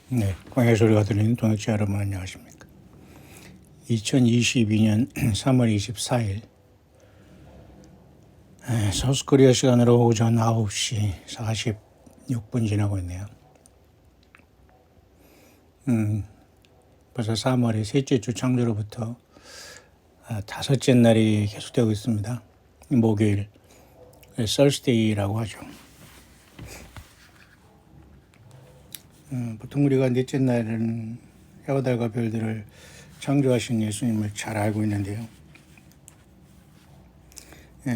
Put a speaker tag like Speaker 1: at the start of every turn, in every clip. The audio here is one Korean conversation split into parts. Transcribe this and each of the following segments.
Speaker 1: 네, 광야 소리가 들리는 동역자 여러분 안녕하십니까? 2022년 3월 24일 서울코리아 시간으로 오전 9시 46분 지나고 있네요. 벌써 3월의 셋째 주 창조로부터 다섯째 날이 계속되고 있습니다. 목요일 Thursday라고 하죠. 보통 우리가 넷째 날은 해와 달과 별들을 창조하신 예수님을 잘 알고 있는데요.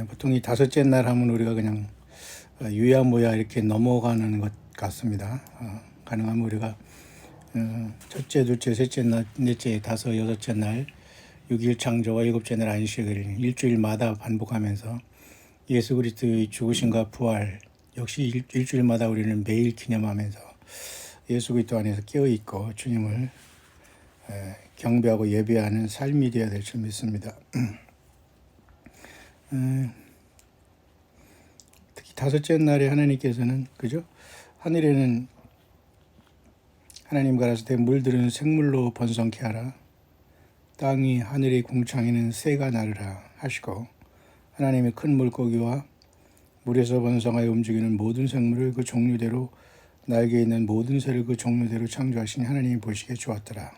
Speaker 1: 보통 이 다섯째 날 하면 우리가 그냥 유야무야 이렇게 넘어가는 것 같습니다. 가능하면 우리가 첫째, 둘째, 셋째 날, 넷째, 다섯, 여섯째 날, 6일 창조와 일곱째 날 안식을 일주일마다 반복하면서 예수 그리스도의 죽으심과 부활 역시 일주일마다 우리는 매일 기념하면서 예수 그리스도 안에서 깨어있고 주님을 경배하고 예배하는 삶이 되어야 될 줄 믿습니다. 특히 다섯째 날에 하나님께서는 그죠? 하늘에는 하나님 가라사대 물들은 생물로 번성케 하라. 땅이 하늘의 궁창에는 새가 나르라 하시고 하나님의 큰 물고기와 물에서 번성하여 움직이는 모든 생물을 그 종류대로 날개 있는 모든 새를 그 종류대로 창조하시니 하나님이 보시기에 좋았더라.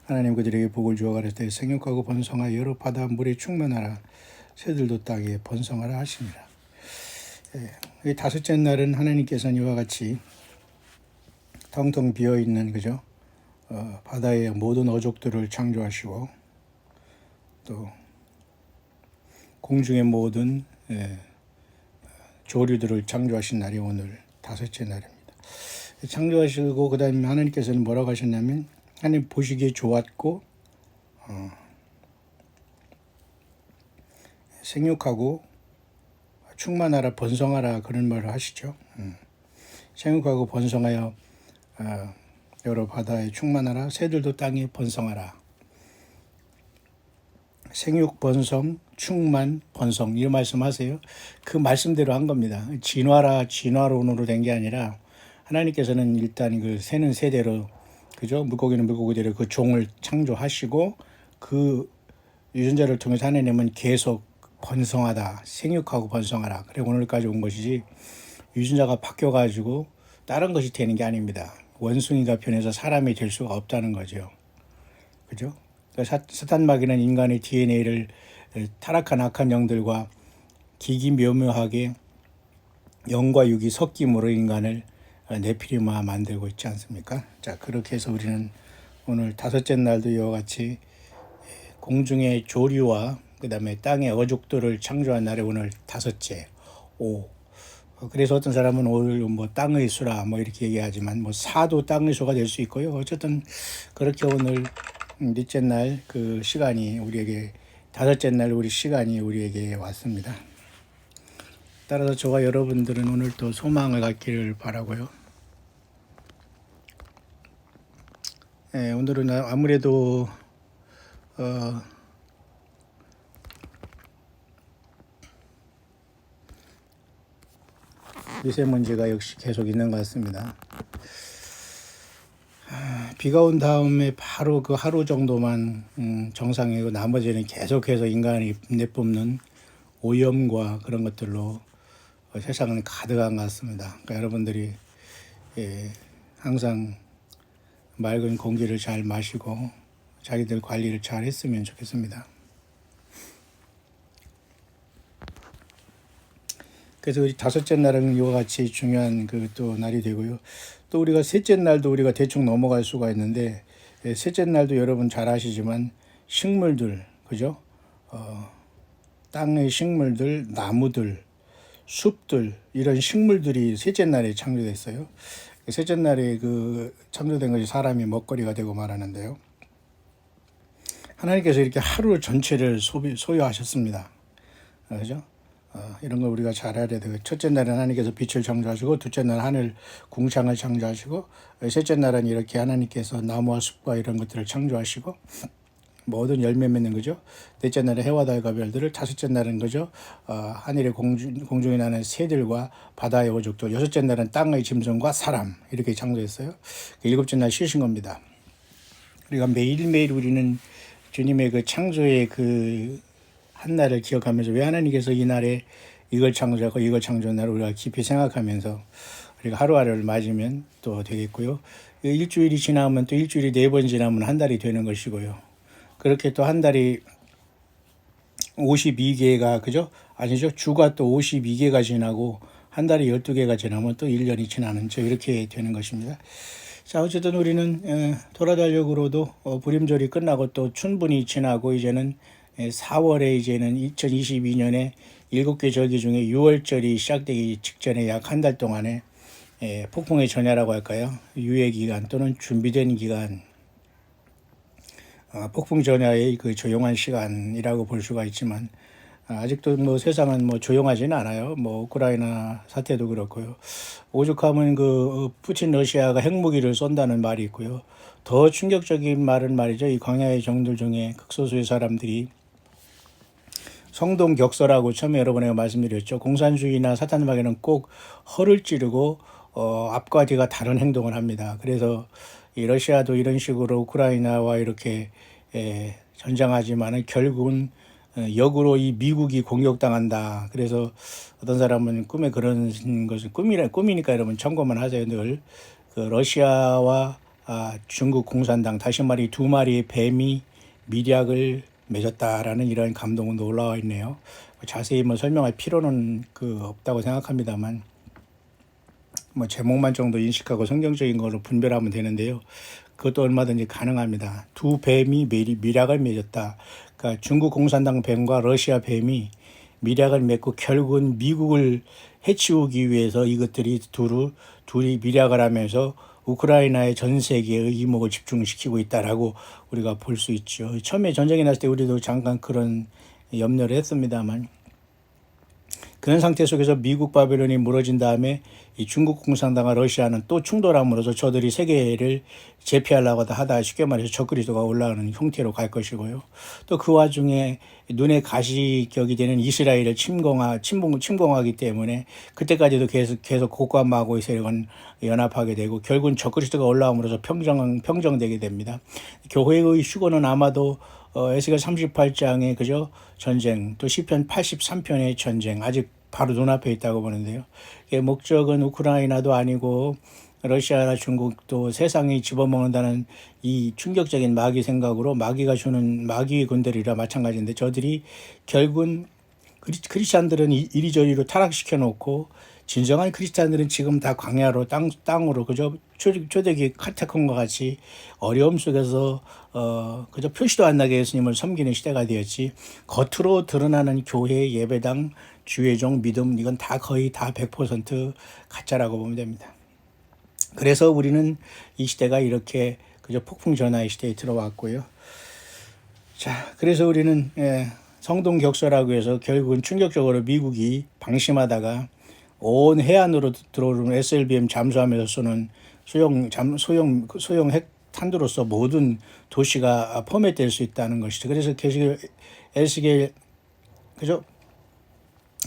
Speaker 1: 하나님 그들에게 복을 주어 가라사대 생육하고 번성하여 여러 바다 물에 충만하라. 새들도 땅에 번성하라 하시니라. 이 다섯째 날은 하나님께서는 이와 같이 텅텅 비어있는 그죠? 바다의 모든 어족들을 창조하시고 또 공중의 모든 조류들을 창조하신 날이 오늘 다섯째 날입니다. 창조하시고 그 다음에 하나님께서는 뭐라고 하셨냐면 하나님 보시기에 좋았고 생육하고 충만하라 번성하라 그런 말을 하시죠. 생육하고 번성하여 여러 바다에 충만하라 새들도 땅에 번성하라. 생육 번성 충만 번성 이 말씀하세요. 그 말씀대로 한 겁니다. 진화론으로 된 게 아니라 하나님께서는 일단 그 새는 새대로 그죠? 물고기는 물고기대로 그 종을 창조하시고 그 유전자를 통해서 하나님은 계속 번성하다 생육하고 번성하라. 그래 오늘까지 온 것이지 유전자가 바뀌어가지고 다른 것이 되는 게 아닙니다. 원숭이가 변해서 사람이 될 수가 없다는 거죠. 그죠? 사탄마귀는 인간의 DNA를 타락한 악한 영들과 기기묘묘하게 영과 육이 섞임으로 인간을 네피림화 만들고 있지 않습니까? 자, 그렇게 해서 우리는 오늘 다섯째 날도 이와 같이 공중의 조류와 그 다음에 땅의 어족들을 창조한 날에 오늘 다섯째 오. 그래서 어떤 사람은 오늘 뭐 땅의 수라 뭐 이렇게 얘기하지만 뭐 사도 땅의 수가 될 수 있고요. 어쨌든 그렇게 오늘 넷째 날 그 시간이 우리에게 다섯째 날 우리 시간이 우리에게 왔습니다. 따라서 저와 여러분들은 오늘 또 소망을 갖기를 바라고요. 오늘은 아무래도 미세먼지가 역시 계속 있는 것 같습니다. 비가 온 다음에 바로 그 하루 정도만 정상이고 나머지는 계속해서 인간이 내뿜는 오염과 그런 것들로 세상은 가득한 것 같습니다. 그러니까 여러분들이 항상 맑은 공기를 잘 마시고 자기들 관리를 잘 했으면 좋겠습니다. 그래서 우리 다섯째 날은 이와 같이 중요한 그 또 날이 되고요. 또 우리가 셋째 날도 우리가 대충 넘어갈 수가 있는데 셋째 날도 여러분 잘 아시지만 식물들 그죠? 땅의 식물들, 나무들, 숲들 이런 식물들이 셋째 날에 창조됐어요. 셋째 날에 그 창조된 것이 사람이 먹거리가 되고 말하는데요. 하나님께서 이렇게 하루 전체를 소유하셨습니다. 그죠? 이런 걸 우리가 잘 알아야 돼요. 첫째 날은 하나님께서 빛을 창조하시고 둘째 날 하늘 궁창을 창조하시고 셋째 날은 이렇게 하나님께서 나무와 숲과 이런 것들을 창조하시고 모든 열매 맺는 거죠. 넷째 날에 해와 달과 별들을, 다섯째 날은 그죠 하늘의 공중에 나는 새들과 바다의 어족들, 여섯째 날은 땅의 짐승과 사람, 이렇게 창조했어요. 일곱째 날 쉬신 겁니다. 우리가 매일매일 우리는 주님의 그 창조의 그 한날을 기억하면서 왜 하나님께서 이 날에 이걸 창조하고 이걸 창조한 날을 우리가 깊이 생각하면서 우리가 하루하루를 맞으면 또 되겠고요. 일주일이 지나면 또 일주일이 4번 지나면 한 달이 되는 것이고요. 그렇게 또 한 달이 52개가 그죠? 아니죠. 주가 또 52개가 지나고 한 달이 12개가 지나면 또 1년이 지나는 이렇게 되는 것입니다. 자, 어쨌든 우리는 도라달력으로도 불임절이 끝나고 또 춘분이 지나고 이제는 4월에 이제는 2022년에 7개 절기 중에 6월절이 시작되기 직전에 약 한 달 동안에 폭풍의 전야라고 할까요? 유예 기간 또는 준비된 기간, 폭풍 전야의 그 조용한 시간이라고 볼 수가 있지만 아직도 뭐 세상은 뭐 조용하지는 않아요. 뭐 우크라이나 사태도 그렇고요. 오죽하면 그 푸틴 러시아가 핵무기를 쏜다는 말이 있고요. 더 충격적인 말은 말이죠. 이 광야의 종들 중에 극소수의 사람들이 성동격서라고 처음에 여러분에게 말씀드렸죠. 공산주의나 사탄마귀는 꼭 허를 찌르고 앞과 뒤가 다른 행동을 합니다. 그래서 이 러시아도 이런 식으로 우크라이나와 이렇게 전쟁하지만은 결국은 역으로 이 미국이 공격당한다. 그래서 어떤 사람은 꿈에 그런 것은 꿈이니까 여러분 참고만 하세요. 늘 그 러시아와 중국 공산당, 다시 말이 두 마리의 뱀이 밀약을 맺었다라는 이런 감동도 올라와 있네요. 자세히 뭐 설명할 필요는 없다고 생각합니다만 뭐 제목만 정도 인식하고 성경적인 거로 분별하면 되는데요. 그것도 얼마든지 가능합니다. 두 뱀이 밀약을 맺었다. 그러니까 중국 공산당 뱀과 러시아 뱀이 밀약을 맺고 결국은 미국을 해치우기 위해서 이것들이 둘이 밀약을 하면서 우크라이나의 전 세계의 이목을 집중시키고 있다라고 우리가 볼 수 있죠. 처음에 전쟁이 났을 때 우리도 잠깐 그런 염려를 했습니다만 그런 상태 속에서 미국 바벨론이 무너진 다음에 이 중국 공산당과 러시아는 또 충돌함으로써 저들이 세계를 제패하려고 하다 쉽게 말해서 적그리스도가 올라오는 형태로 갈 것이고요. 또 그 와중에 눈에 가시격이 되는 이스라엘을 침공하기 때문에 그때까지도 계속 고구마하고 세력은 연합하게 되고 결국은 적그리스도가 올라옴으로써 평정되게 됩니다. 교회의 휴거는 아마도 에스겔 38장의 그죠 전쟁, 또 시편 83편의 전쟁 아직 바로 눈앞에 있다고 보는데요. 목적은 우크라이나도 아니고 러시아나 중국도 세상이 집어먹는다는 이 충격적인 마귀 생각으로 마귀가 주는 마귀의 군대리라 마찬가지인데 저들이 결국은 크리스찬들은 이리저리로 타락시켜 놓고 진정한 크리스찬들은 지금 다 광야로 땅으로 그저 초대기 카타콤과 같이 어려움 속에서 그저 표시도 안 나게 예수님을 섬기는 시대가 되었지 겉으로 드러나는 교회, 예배당, 주의종, 믿음 이건 다 거의 다 100% 가짜라고 보면 됩니다. 그래서 우리는 이 시대가 이렇게 그저 폭풍 전야의 시대에 들어왔고요. 자, 그래서 우리는 성동격서라고 해서 결국은 충격적으로 미국이 방심하다가 온 해안으로 들어오는 SLBM 잠수함에서 쏘는 소형 핵탄두로서 모든 도시가 포맷될 수 있다는 것이죠. 그래서 에스겔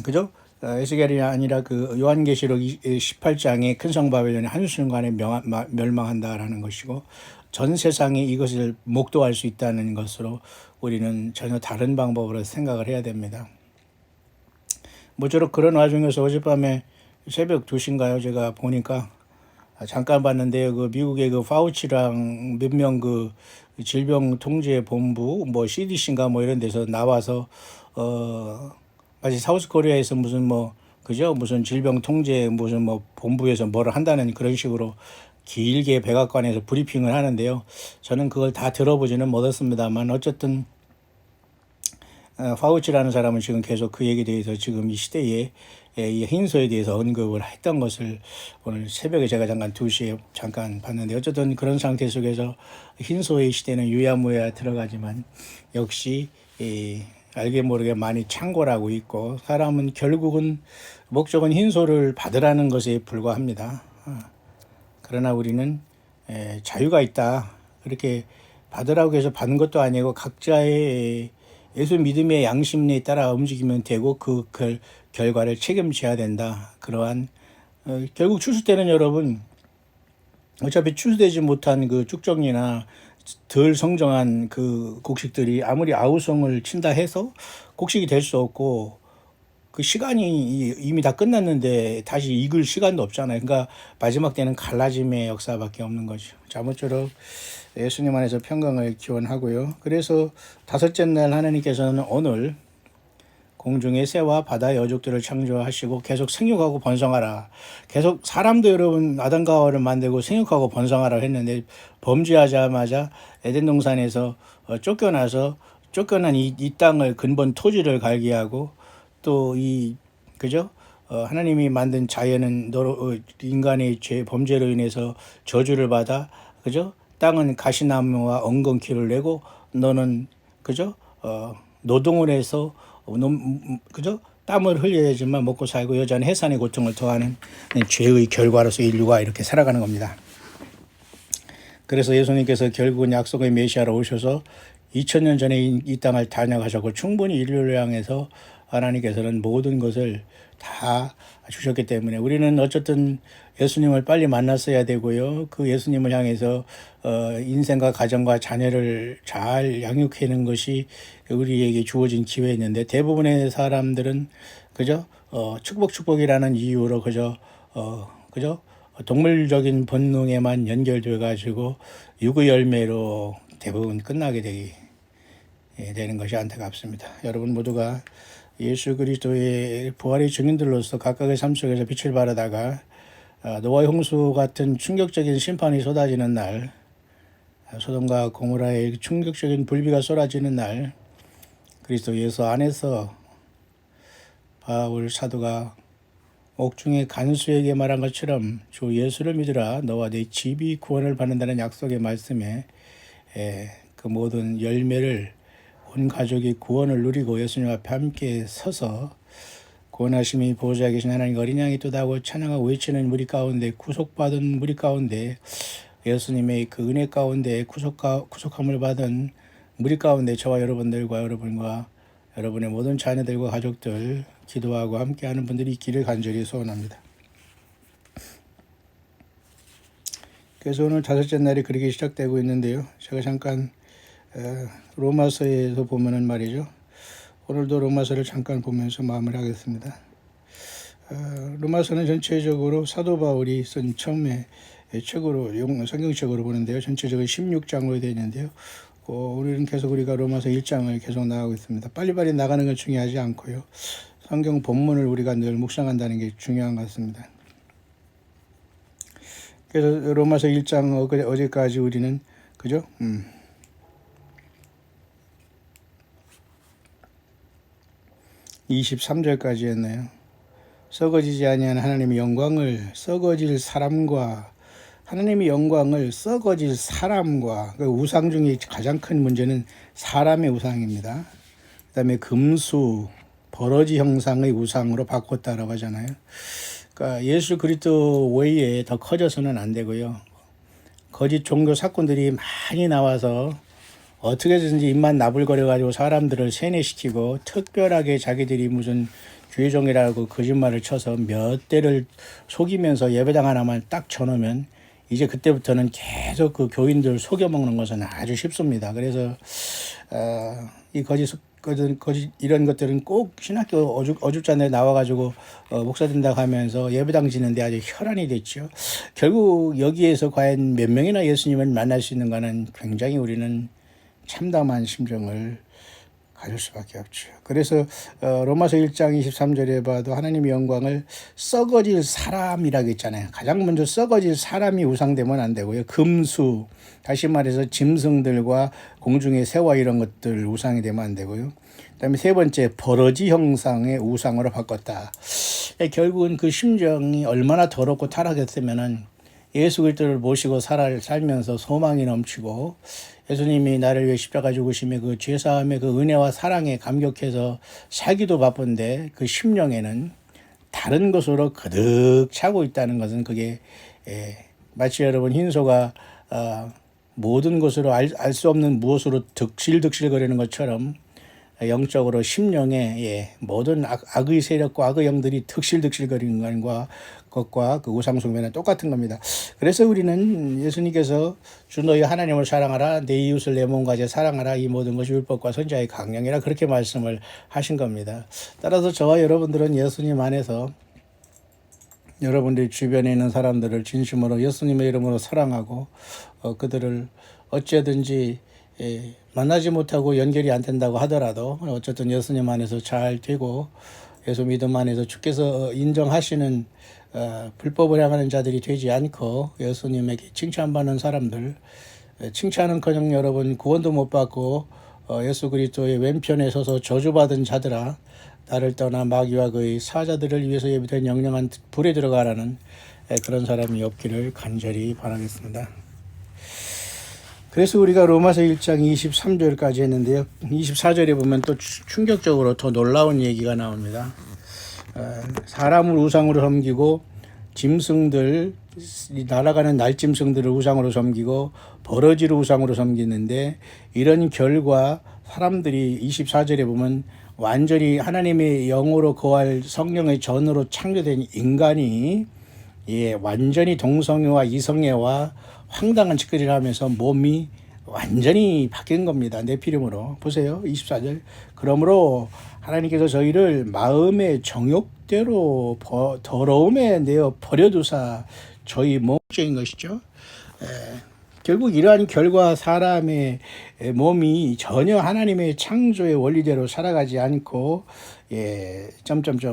Speaker 1: 그죠? 에스겔이 아니라 그 요한계시록 18장의 큰 성 바벨론이 한순간에 멸망한다라는 것이고 전 세상이 이것을 목도할 수 있다는 것으로 우리는 전혀 다른 방법으로 생각을 해야 됩니다. 모쪼록 그런 와중에서 어젯밤에 새벽 2시인가요? 제가 보니까 잠깐 봤는데요. 그 미국의 그 파우치랑 몇 명 그 질병통제본부 뭐 CDC인가 뭐 이런 데서 나와서 마치 사우스 코리아에서 무슨 무슨 질병통제 무슨 본부에서 뭐를 한다는 그런 식으로 길게 백악관에서 브리핑을 하는데요. 저는 그걸 다 들어보지는 못했습니다만 어쨌든 파우치라는 사람은 지금 계속 그 얘기에 대해서 지금 이 시대에 이 흰소에 대해서 언급을 했던 것을 오늘 새벽에 제가 잠깐 2시에 잠깐 봤는데 어쨌든 그런 상태 속에서 흰소의 시대는 유야무야 들어가지만 역시 알게 모르게 많이 창궐하고 있고 사람은 결국은 목적은 흰소를 받으라는 것에 불과합니다. 그러나 우리는 자유가 있다. 그렇게 받으라고 해서 받는 것도 아니고 각자의 예수 믿음의 양심에 따라 움직이면 되고 그 결과를 책임져야 된다. 그러한 결국 추수 때는 여러분 어차피 추수되지 못한 그 쭉정이나 덜 성장한 그 곡식들이 아무리 아우성을 친다 해서 곡식이 될 수 없고 그 시간이 이미 다 끝났는데 다시 익을 시간도 없잖아요. 그러니까 마지막 때는 갈라짐의 역사밖에 없는 거죠. 자, 아무쪼록 예수님 안에서 평강을 기원하고요. 그래서 다섯째 날 하나님께서는 오늘 공중의 새와 바다의 여족들을 창조하시고 계속 생육하고 번성하라. 계속 사람도 여러분 아담과 하와를 만들고 생육하고 번성하라 했는데 범죄하자마자 에덴 동산에서 쫓겨난 이 땅을 근본 토지를 갈게 하고 또 그죠? 하나님이 만든 자연은 인간의 범죄로 인해서 저주를 받아 그죠? 땅은 가시나무와 엉겅퀴를 내고 너는 그죠? 노동을 해서 그죠? 땀을 흘려야지만 먹고 살고 여자는 해산의 고통을 더하는 죄의 결과로서 인류가 이렇게 살아가는 겁니다. 그래서 예수님께서 결국은 약속의 메시아로 오셔서 2000년 전에 이 땅을 단약하셨고 충분히 인류를 향해서 하나님께서는 모든 것을 다 주셨기 때문에 우리는 어쨌든 예수님을 빨리 만났어야 되고요. 그 예수님을 향해서 인생과 가정과 자녀를 잘 양육하는 것이 우리에게 주어진 기회였는데 대부분의 사람들은 그저 축복이라는 이유로 그저 동물적인 본능에만 연결돼 가지고 육의 열매로 대부분 끝나게 되는 것이 안타깝습니다. 여러분 모두가 예수 그리스도의 부활의 증인들로서 각각의 삶 속에서 빛을 발하다가 노아의 홍수 같은 충격적인 심판이 쏟아지는 날, 소돔과 고모라의 충격적인 불비가 쏟아지는 날, 그리스도 예수 안에서 바울 사도가 옥중의 간수에게 말한 것처럼 주 예수를 믿으라 너와 네 집이 구원을 받는다는 약속의 말씀에 그 모든 열매를 온 가족이 구원을 누리고 예수님 앞에 함께 서서 구원하심이 보호자에 계신 하나님 어린 양이 뜨다고 찬양하고 외치는 무리 가운데 구속받은 무리 가운데 예수님의 그 은혜 가운데 구속함을 받은 무리 가운데 저와 여러분들과 여러분의 모든 자녀들과 가족들 기도하고 함께하는 분들이 있기를 간절히 소원합니다. 그래서 오늘 다섯째 날이 그렇게 시작되고 있는데요. 제가 잠깐 로마서에서 보면은 말이죠. 오늘도 로마서를 잠깐 보면서 마무리하겠습니다. 로마서는 전체적으로 사도 바울이 쓴 처음에 책으로 성경책으로 보는데요. 전체적으로 16장으로 되어 있는데요. 우리는 계속 우리가 로마서 1장을 계속 나가고 있습니다. 빨리빨리 나가는 건 중요하지 않고요. 성경 본문을 우리가 늘 묵상한다는 게 중요한 것 같습니다. 그래서 로마서 1장 어제까지 우리는 그죠? 23절까지 했네요. 썩어지지 아니한 하나님의 영광을 썩어질 사람과 하나님의 영광을 썩어질 사람과 그 우상 중에 가장 큰 문제는 사람의 우상입니다. 그 다음에 금수, 버러지 형상의 우상으로 바꿨다라고 하잖아요. 그러니까 예수 그리스도 외에 더 커져서는 안 되고요. 거짓 종교 사건들이 많이 나와서 어떻게든지 입만 나불거려가지고 사람들을 세뇌시키고 특별하게 자기들이 무슨 교회종이라고 거짓말을 쳐서 몇 대를 속이면서 예배당 하나만 딱 쳐놓으면 이제 그때부터는 계속 그 교인들 속여먹는 것은 아주 쉽습니다. 그래서 이 거짓 이런 것들은 꼭 신학교 어줍잖아요. 나와가지고 목사 된다고 하면서 예배당 지는데 아주 혈안이 됐죠. 결국 여기에서 과연 몇 명이나 예수님을 만날 수 있는가는 굉장히 우리는 참담한 심정을 가질 수밖에 없죠. 그래서 로마서 1장 23절에 봐도 하나님의 영광을 썩어질 사람이라고 했잖아요. 가장 먼저 썩어질 사람이 우상되면 안 되고요. 금수, 다시 말해서 짐승들과 공중의 새와 이런 것들 우상이 되면 안 되고요. 그다음에 세 번째, 버러지 형상의 우상으로 바꿨다. 결국은 그 심정이 얼마나 더럽고 타락했으면은 예수 그리스도를 모시고 살면서 소망이 넘치고 예수님이 나를 위해 십자가 죽으심에 그 죄사함의 그 은혜와 사랑에 감격해서 살기도 바쁜데 그 심령에는 다른 것으로 가득 차고 있다는 것은 그게 마치 여러분 흰소가 모든 것으로 알 수 없는 무엇으로 득실득실거리는 것처럼 영적으로 심령에 모든 악의 세력과 악의 영들이 득실득실거리는 것과 그 우상숭배는 똑같은 겁니다. 그래서 우리는 예수님께서 주 너희 하나님을 사랑하라 내 이웃을 내 몸과 같이 사랑하라 이 모든 것이 율법과 선지자의 강령이라 그렇게 말씀을 하신 겁니다. 따라서 저와 여러분들은 예수님 안에서 여러분들이 주변에 있는 사람들을 진심으로 예수님의 이름으로 사랑하고 그들을 어찌든지 만나지 못하고 연결이 안 된다고 하더라도 어쨌든 예수님 안에서 잘 되고 예수 믿음 안에서 주께서 인정하시는 불법을 향하는 자들이 되지 않고 예수님에게 칭찬받는 사람들 칭찬은커녕 여러분 구원도 못 받고 예수 그리스도의 왼편에 서서 저주받은 자들아 나를 떠나 마귀와 그의 사자들을 위해서 예비된 영영한 불에 들어가라는 그런 사람이 없기를 간절히 바라겠습니다. 그래서 우리가 로마서 1장 23절까지 했는데요. 24절에 보면 또 충격적으로 더 놀라운 얘기가 나옵니다. 사람을 우상으로 섬기고 짐승들 날아가는 날짐승들을 우상으로 섬기고 버러지를 우상으로 섬기는데 이런 결과 사람들이 24절에 보면 완전히 하나님의 영으로 거할 성령의 전으로 창조된 인간이 완전히 동성애와 이성애와 황당한 짓거리를 하면서 몸이 완전히 바뀐 겁니다. 네피림으로. 보세요. 24절. 그러므로 하나님께서 저희를 마음의 정욕대로 더러움에 내어 버려두사 저희 몸적인 것이죠. 결국 이러한 결과 사람의 몸이 전혀 하나님의 창조의 원리대로 살아가지 않고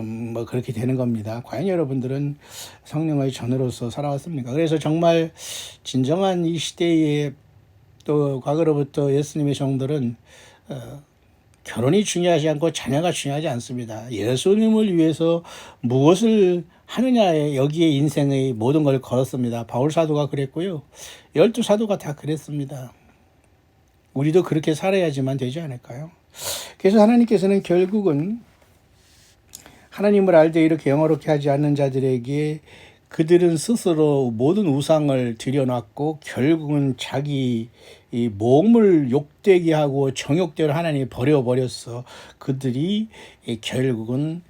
Speaker 1: 뭐 그렇게 되는 겁니다. 과연 여러분들은 성령의 전으로서 살아왔습니까? 그래서 정말 진정한 이 시대에 또 과거로부터 예수님의 종들은 결혼이 중요하지 않고 자녀가 중요하지 않습니다. 예수님을 위해서 무엇을 하느냐에 여기에 인생의 모든 걸 걸었습니다. 바울 사도가 그랬고요. 12사도가 다 그랬습니다. 우리도 그렇게 살아야지만 되지 않을까요? 그래서 하나님께서는 결국은 하나님을 알되 이렇게 영어롭게 하지 않는 자들에게 그들은 스스로 모든 우상을 들여놨고 결국은 자기 이 몸을 욕되게 하고 정욕대로 하나님이 버려버렸어. 그들이 결국은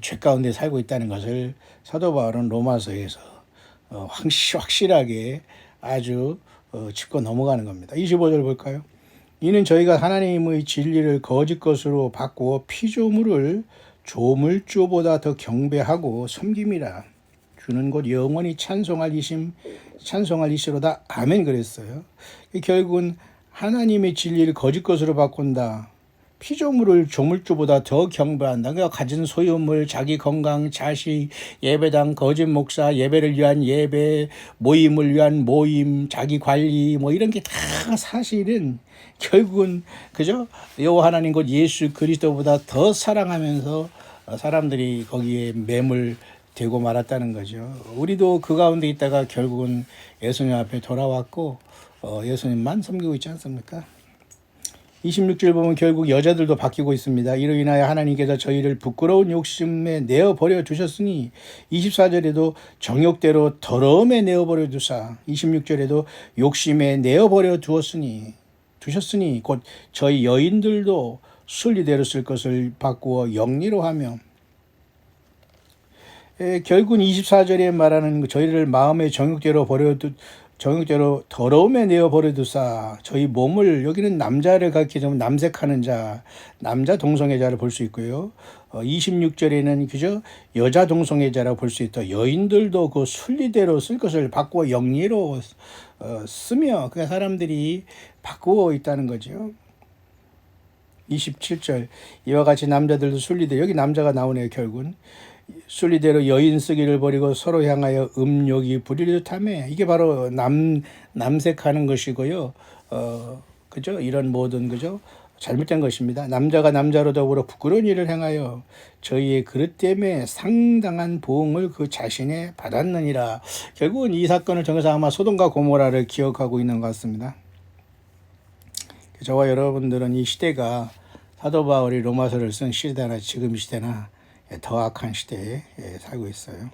Speaker 1: 죄 가운데 살고 있다는 것을 사도 바울은 로마서에서 확실하게 아주 짚고 넘어가는 겁니다. 25절 볼까요? 이는 저희가 하나님의 진리를 거짓 것으로 바꾸어 피조물을 조물주보다 더 경배하고 섬김이라. 주는 곧 영원히 찬송할 이시로다. 아멘 그랬어요. 결국은 하나님의 진리를 거짓 것으로 바꾼다. 피조물을 조물주보다 더 경배한다. 그러니까 가진 소유물, 자기 건강, 자식, 예배당, 거짓 목사, 예배를 위한 예배, 모임을 위한 모임, 자기 관리 뭐 이런 게 다 사실은 결국은 그죠? 여호와 하나님 곧 예수 그리스도보다 더 사랑하면서 사람들이 거기에 매몰되고 말았다는 거죠. 우리도 그 가운데 있다가 결국은 예수님 앞에 돌아왔고 예수님만 섬기고 있지 않습니까? 26절 보면 결국 여자들도 바뀌고 있습니다. 이로 인하여 하나님께서 저희를 부끄러운 욕심에 내어버려 두셨으니 24절에도 정욕대로 더러움에 내어버려 두사 26절에도 욕심에 내어버려 두셨으니 곧 저희 여인들도 순리대로 쓸 것을 바꾸어 영리로 하며 결국은 24절에 말하는 저희를 마음의 정욕대로 더러움에 내어 버려두사 저희 몸을 여기는 남자를 가리키자면 남색하는 자 남자 동성애자를 볼 수 있고요. 26절에는 그저 여자 동성애자라고 볼 수 있다. 여인들도 그 순리대로 쓸 것을 바꾸어 영리로 쓰며 그 사람들이 바꾸어 있다는 거죠. 27절 이와 같이 남자들도 순리대로 여기 남자가 나오네요. 결국은 순리대로 여인 쓰기를 버리고 서로 향하여 음욕이 부리듯 하며 이게 바로 남색하는 것이고요. 그죠? 이런 모든 그죠? 잘못된 것입니다. 남자가 남자로 더불어 부끄러운 일을 행하여 저희의 그릇 때문에 상당한 보응을 그 자신에 받았느니라. 결국은 이 사건을 통해서 아마 소돔과 고모라를 기억하고 있는 것 같습니다. 저와 여러분들은 이 시대가 사도 바울이 로마서를 쓴 시대나 지금 시대나 더 악한 시대에 살고 있어요.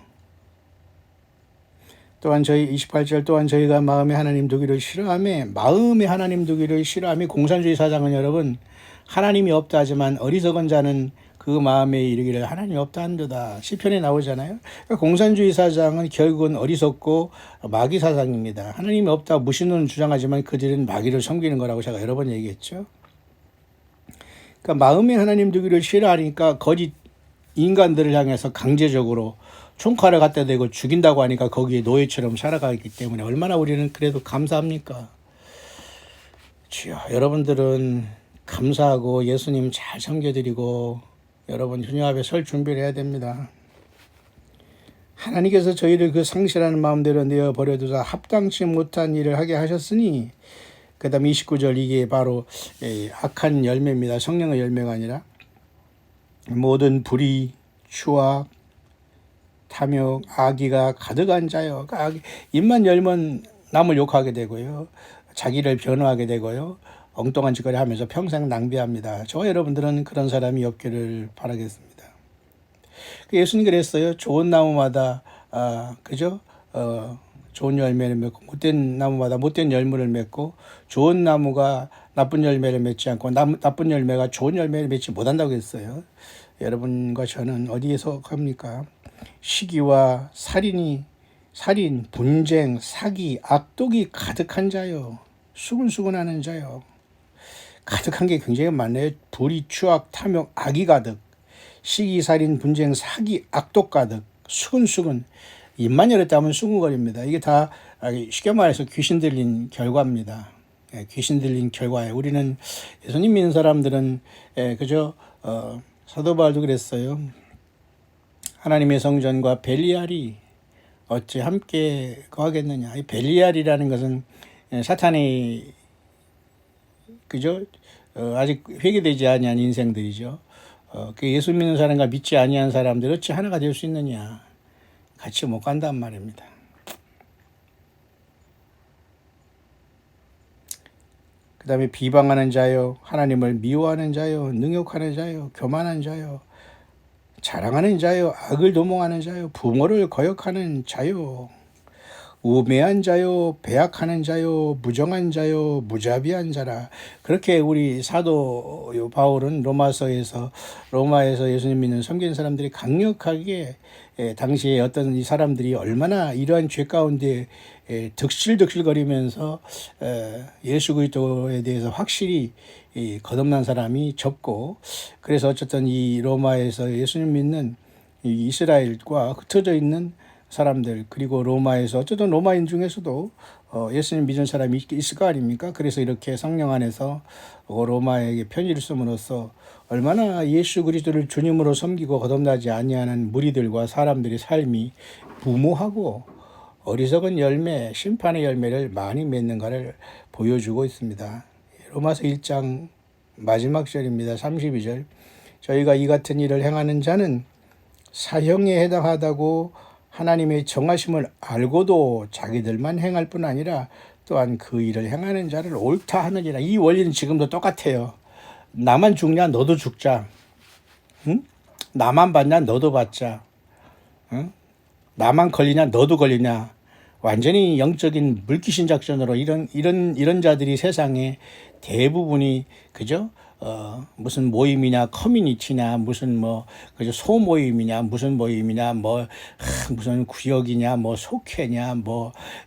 Speaker 1: 또한 저희 28절 또한 저희가 마음에 하나님 두기를 싫어하며 마음에 하나님 두기를 싫어하며 공산주의 사상은 여러분 하나님이 없다 하지만 어리석은 자는 그 마음에 이르기를 하나님이 없다 한도다. 시편에 나오잖아요. 그러니까 공산주의 사상은 결국은 어리석고 마귀 사상입니다. 하나님이 없다 무신론을 주장하지만 그들은 마귀를 섬기는 거라고 제가 여러 번 얘기했죠. 그러니까 마음에 하나님 두기를 싫어하니까 거짓 인간들을 향해서 강제적으로 총칼을 갖다 대고 죽인다고 하니까 거기에 노예처럼 살아가기 때문에 얼마나 우리는 그래도 감사합니까? 주여, 여러분들은 감사하고 예수님 잘 섬겨드리고 여러분 주님 앞에 설 준비를 해야 됩니다. 하나님께서 저희를 그 상실하는 마음대로 내어 버려두사 합당치 못한 일을 하게 하셨으니, 그 다음 29절, 이게 바로 악한 열매입니다. 성령의 열매가 아니라 모든 불의, 추악, 탐욕, 악의가 가득한 자요. 입만 열면 남을 욕하게 되고요, 자기를 변호하게 되고요, 엉뚱한 짓거리 하면서 평생 낭비합니다. 저와 여러분들은 그런 사람이 없기를 바라겠습니다. 예수님 그랬어요. 좋은 나무마다 그죠? 좋은 열매를 맺고 못된 나무마다 못된 열매를 맺고, 좋은 나무가 나쁜 열매를 맺지 않고 나쁜 열매가 좋은 열매를 맺지 못한다고 했어요. 여러분과 저는 어디에 속합니까? 시기와 살인, 분쟁, 사기, 악독이 가득한 자요. 수근수근하는 자요. 가득한 게 굉장히 많네요. 불의, 추악, 탐욕, 악이 가득, 시기, 살인, 분쟁, 사기, 악독 가득, 수근수근. 입만 열었다면 수근거립니다. 이게 다 쉽게 말해서 귀신 들린 결과입니다. 귀신 들린 결과예요. 우리는 예수님 믿는 사람들은 그저 사도 바울도 그랬어요. 하나님의 성전과 벨리알이 어찌 함께 거하겠느냐. 이 벨리알이라는 것은 사탄의 그죠? 아직 회개되지 아니한 인생들이죠. 그 예수 믿는 사람과 믿지 아니한 사람들 어찌 하나가 될 수 있느냐. 같이 못 간단 말입니다. 그 다음에 비방하는 자요, 하나님을 미워하는 자요, 능욕하는 자요, 교만한 자요, 자랑하는 자요, 악을 도모하는 자요, 부모를 거역하는 자요, 우매한 자요, 배약하는 자요, 무정한 자요, 무자비한 자라. 그렇게 우리 사도 바울은 로마에서 예수님 믿는 섬기는 사람들이 강력하게 당시에 어떤 이 사람들이 얼마나 이러한 죄 가운데 득실득실거리면서 예수 그리스도에 대해서 확실히 거듭난 사람이 적고, 그래서 어쨌든 이 로마에서 예수님 믿는 이 이스라엘과 흩어져 있는 사람들, 그리고 로마에서 어쨌든 로마인 중에서도 예수님 믿은 사람이 있을 거 아닙니까? 그래서 이렇게 성령 안에서 로마에게 편지를 씀으로써 얼마나 예수 그리스도를 주님으로 섬기고 거듭나지 아니하는 무리들과 사람들의 삶이 무모하고 어리석은 열매, 심판의 열매를 많이 맺는가를 보여주고 있습니다. 로마서 1장 마지막 절입니다. 32절. 저희가 이 같은 일을 행하는 자는 사형에 해당하다고 하나님의 정하심을 알고도 자기들만 행할 뿐 아니라 또한 그 일을 행하는 자를 옳다 하느니라. 이 원리는 지금도 똑같아요. 나만 죽냐 너도 죽자. 응? 나만 받냐 너도 받자. 응? 나만 걸리냐 너도 걸리냐. 완전히 영적인 물귀신 작전으로 이런 자들이 세상에 대부분이 그죠? 무슨 모임이냐, 커뮤니티냐, 무슨 그죠? 소모임이냐, 무슨 모임이냐, 무슨 구역이냐, 속회냐,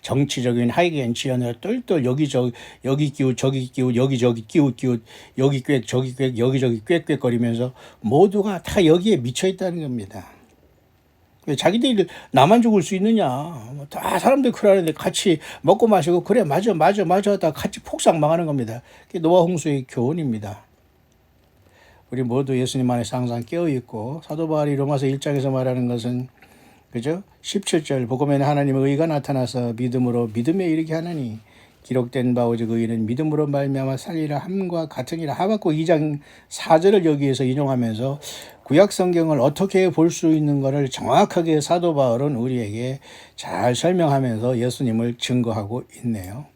Speaker 1: 정치적인 하이겐 지연을 똘똘 여기 끼우, 저기 끼우, 여기저기 끼우, 여기 꾀, 저기 꾀, 여기저기 꾀꾀거리면서 모두가 다 여기에 미쳐 있다는 겁니다. 자기들이 나만 죽을 수 있느냐. 다 사람들 그러는데 같이 먹고 마시고 그래 맞아 하다 같이 폭삭 망하는 겁니다. 그게 노아 홍수의 교훈입니다. 우리 모두 예수님 안에서 항상 깨어있고, 사도 바울이 로마서 1장에서 말하는 것은 그죠? 17절 복음에는 하나님의 의가 나타나서 믿음으로 믿음에 이르게 하나니 기록된 바 오직 의인은 믿음으로 말미암아 살리라 함과 같으니라. 하박국 2장 4절을 여기에서 인용하면서 구약 성경을 어떻게 볼 수 있는 것을 정확하게 사도 바울은 우리에게 잘 설명하면서 예수님을 증거하고 있네요.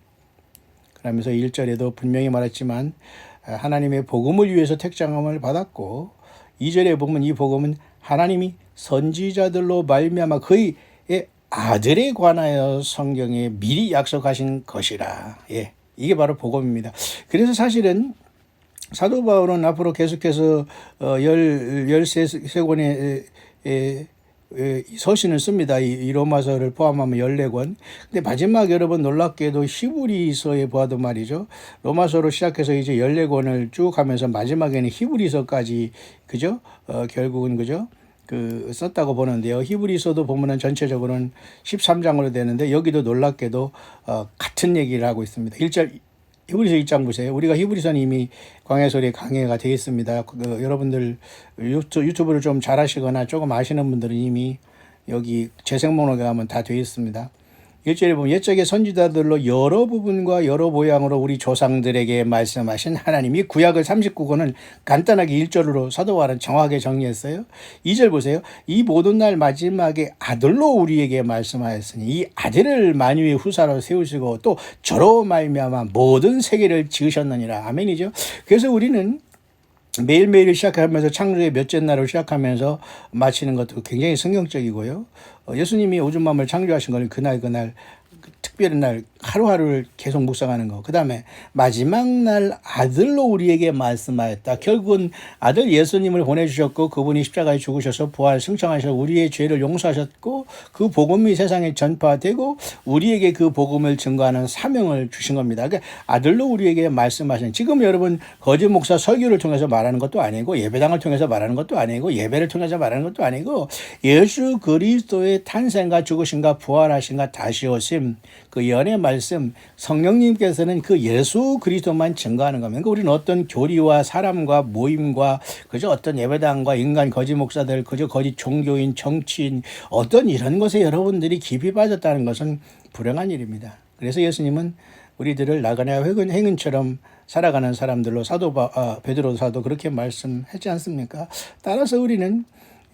Speaker 1: 그러면서 1절에도 분명히 말했지만 하나님의 복음을 위해서 택정함을 받았고, 2절에 보면 이 복음은 하나님이 선지자들로 말미암아 그의 아들에 관하여 성경에 미리 약속하신 것이라. 예, 이게 바로 복음입니다. 그래서 사실은 사도 바울은 앞으로 계속해서 13권의 서신을 씁니다. 이 로마서를 포함하면 14권. 근데 마지막 여러분 놀랍게도 히브리서에 보아도 말이죠. 로마서로 시작해서 이제 14권을 쭉 하면서 마지막에는 히브리서까지, 그죠? 결국은, 그죠? 썼다고 보는데요. 히브리서도 보면은 전체적으로는 13장으로 되는데 여기도 놀랍게도 같은 얘기를 하고 있습니다. 히브리서 1장 보세요. 우리가 히브리서는 이미 광야설의 강해가 되어 있습니다. 여러분들 유튜브를 좀 잘하시거나 조금 아시는 분들은 이미 여기 재생목록에 가면 다 되어 있습니다. 1절에 보면 옛적의 선지자들로 여러 부분과 여러 모양으로 우리 조상들에게 말씀하신 하나님이 구약을 39권은 간단하게 1절로 사도 바울은 정확하게 정리했어요. 2절 보세요. 이 모든 날 마지막에 아들로 우리에게 말씀하였으니 이 아들을 만유의 후사로 세우시고 또 저로 말미암아 모든 세계를 지으셨느니라. 아멘이죠. 그래서 우리는 매일매일 시작하면서 창조의 몇째 날을 시작하면서 마치는 것도 굉장히 성경적이고요. 예수님이 오줌 마음을 창조하신 건 그날 특별한 날 하루하루를 계속 묵상하는 거. 그 다음에 마지막 날 아들로 우리에게 말씀하였다. 결국은 아들 예수님을 보내주셨고 그분이 십자가에 죽으셔서 부활 승천하셔서 우리의 죄를 용서하셨고 그 복음이 세상에 전파되고 우리에게 그 복음을 증거하는 사명을 주신 겁니다. 그러니까 아들로 우리에게 말씀하신, 지금 여러분 거짓 목사 설교를 통해서 말하는 것도 아니고 예배당을 통해서 말하는 것도 아니고 예배를 통해서 말하는 것도 아니고 예수 그리스도의 탄생과 죽으심과 부활하심과 다시 오심, 그 연의 말씀, 성령님께서는 그 예수 그리스도만 증거하는 겁니다. 그러니까 우리는 어떤 교리와 사람과 모임과 그저 어떤 예배당과 인간 거짓 목사들, 그저 거짓 종교인, 정치인, 어떤 이런 것에 여러분들이 깊이 빠졌다는 것은 불행한 일입니다. 그래서 예수님은 우리들을 나그네 행인처럼 살아가는 사람들로 베드로 사도 그렇게 말씀하지 않습니까? 따라서 우리는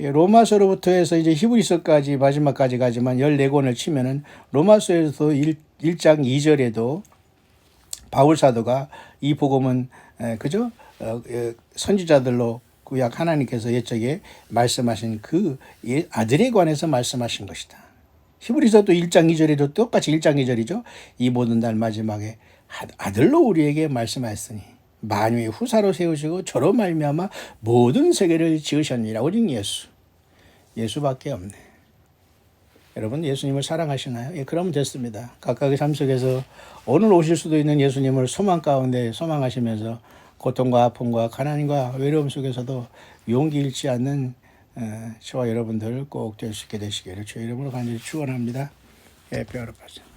Speaker 1: 로마서로부터 해서 이제 히브리서까지 마지막까지 가지만 14권을 치면은 로마서에서 1장 2절에도 바울 사도가 이 복음은 그죠? 선지자들로 구약 하나님께서 옛적에 말씀하신 그 아들에 관해서 말씀하신 것이다. 히브리서도 1장 2절에도 똑같이 1장 2절이죠. 이 모든 날 마지막에 아들로 우리에게 말씀하였으니 만유의 후사로 세우시고 저로 말미암아 모든 세계를 지으셨느니라. 오직 예수밖에 없네. 여러분 예수님을 사랑하시나요? 예, 그러면 됐습니다. 각각의 삶 속에서 오늘 오실 수도 있는 예수님을 소망 가운데 소망하시면서 고통과 아픔과 가난과 외로움 속에서도 용기 잃지 않는 저와 여러분들 꼭 될 수 있게 되시기를 주의 이름으로 간절히 축원합니다. 예, 뼈아로 빠져.